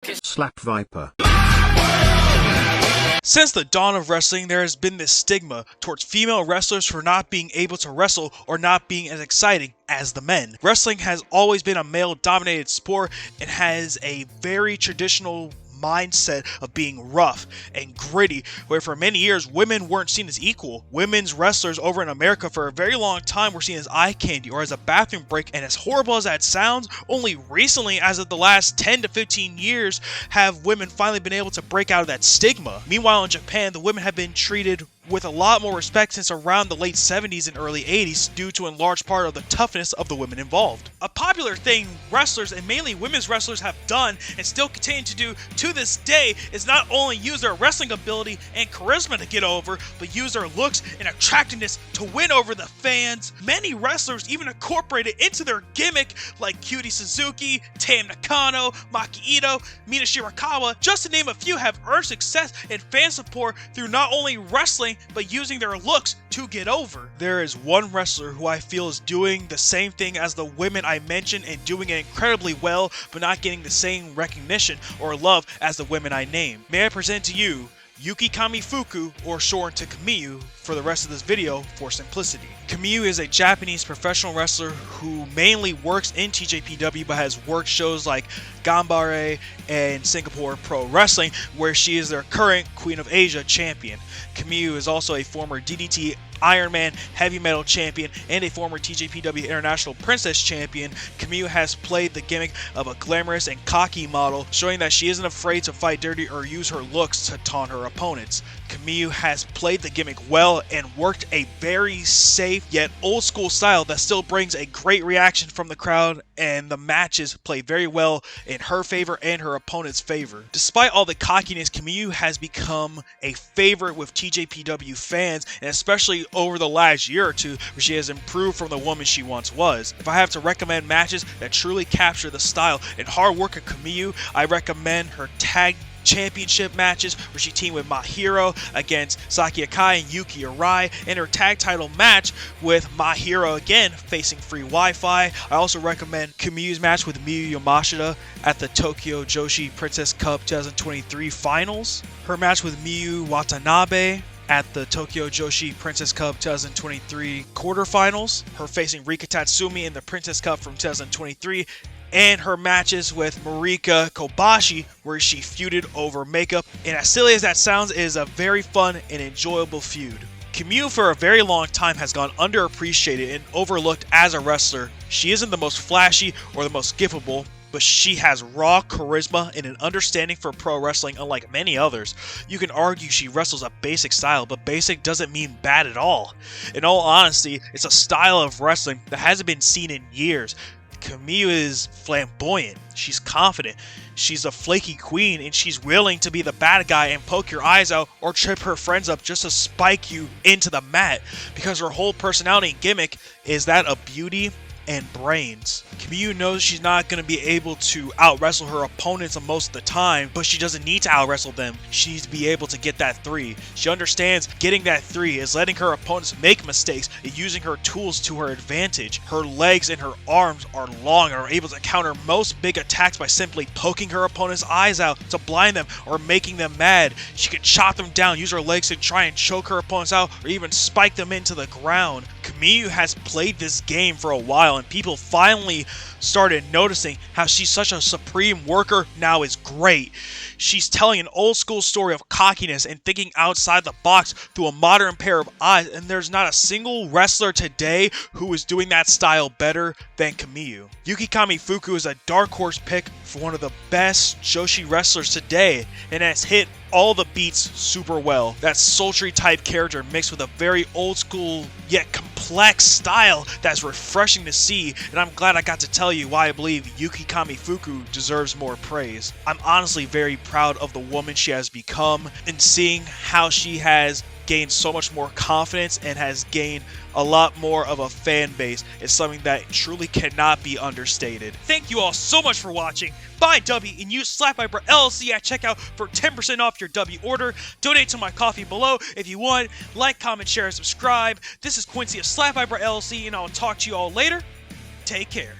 SlapViper. Since the dawn of wrestling, there has been this stigma towards female wrestlers for not being able to wrestle or not being as exciting as the men. Wrestling has always been a male-dominated sport and has a very traditional mindset of being rough and gritty, where for many years women weren't seen as equal. Women's wrestlers over in America for a very long time were seen as eye candy or as a bathroom break, and as horrible as that sounds, only recently, as of the last 10 to 15 years, have women finally been able to break out of that stigma. Meanwhile, in Japan, the women have been treated with a lot more respect since around the late 70s and early 80s, due to in large part of the toughness of the women involved. A popular thing wrestlers, and mainly women's wrestlers, have done and still continue to do to this day is not only use their wrestling ability and charisma to get over, but use their looks and attractiveness to win over the fans. Many wrestlers even incorporate it into their gimmick, like Cutie Suzuki, Tam Nakano, Maki Ito, Mina Shirakawa, just to name a few, have earned success and fan support through not only wrestling but using their looks to get over. There is one wrestler who I feel is doing the same thing as the women I mentioned and doing it incredibly well, but not getting the same recognition or love as the women I named. May I present to you Yuki Kamifuku, or shortened to Kamiyu, for the rest of this video for simplicity. Kamiyu is a Japanese professional wrestler who mainly works in TJPW but has worked shows like Ganbare and Singapore Pro Wrestling, where she is their current Queen of Asia champion. Kamiyu is also a former DDT Ironman Heavy Metal champion and a former TJPW International Princess champion. Kamiyu has played the gimmick of a glamorous and cocky model, showing that she isn't afraid to fight dirty or use her looks to taunt her opponents. Kamiyu has played the gimmick well and worked a very safe yet old school style that still brings a great reaction from the crowd, and the matches play very well in her favor and her opponent's favor. Despite all the cockiness, Kamiyu has become a favorite with TJPW fans, and especially over the last year or two, where she has improved from the woman she once was. If I have to recommend matches that truly capture the style and hard work of Kamiyu, I recommend her tag championship matches where she teamed with Mahiro against Saki Akai and Yuki Arai, and her tag title match with Mahiro again facing Free Wi-Fi. I also recommend Kamiyu's match with Miyu Yamashita at the Tokyo Joshi Princess Cup 2023 finals, her match with Miyu Watanabe at the Tokyo Joshi Princess Cup 2023 quarterfinals, her facing Rika Tatsumi in the Princess Cup from 2023, and her matches with Marika Kobashi, where she feuded over makeup. And as silly as that sounds, it is a very fun and enjoyable feud. Kamiyu for a very long time has gone underappreciated and overlooked as a wrestler. She isn't the most flashy or the most skippable, but she has raw charisma and an understanding for pro wrestling unlike many others. You can argue she wrestles a basic style, but basic doesn't mean bad at all. In all honesty, it's a style of wrestling that hasn't been seen in years. Kamiyu is flamboyant, she's confident, she's a flaky queen, and she's willing to be the bad guy and poke your eyes out or trip her friends up just to spike you into the mat, because her whole personality and gimmick is that of beauty and brains. Kamiyu knows she's not going to be able to out-wrestle her opponents most of the time, but she doesn't need to out-wrestle them. She needs to be able to get that 3. She understands getting that 3 is letting her opponents make mistakes and using her tools to her advantage. Her legs and her arms are long and are able to counter most big attacks by simply poking her opponent's eyes out to blind them or making them mad. She can chop them down, use her legs to try and choke her opponents out, or even spike them into the ground. Kamiyu has played this game for a while, and people finally started noticing how she's such a supreme worker now is great. She's telling an old school story of cockiness and thinking outside the box through a modern pair of eyes, and there's not a single wrestler today who is doing that style better than Kamiyu. Yuki Kamifuku is a dark horse pick for one of the best Joshi wrestlers today, and has hit all the beats super well. That sultry type character mixed with a very old school yet complex style that's refreshing to see, and I'm glad I got to tell you why I believe Yuki Kamifuku deserves more praise. I'm honestly very proud of the woman she has become, and seeing how she has gained so much more confidence and has gained a lot more of a fan base is something that truly cannot be understated. Thank you all so much for watching. Buy W and use SlapViperLLC at checkout for 10% off your W order. Donate to my coffee below if you want. Like, comment, share, and subscribe. This is Quincy of SlapViperLLC, and I'll talk to you all later. Take care.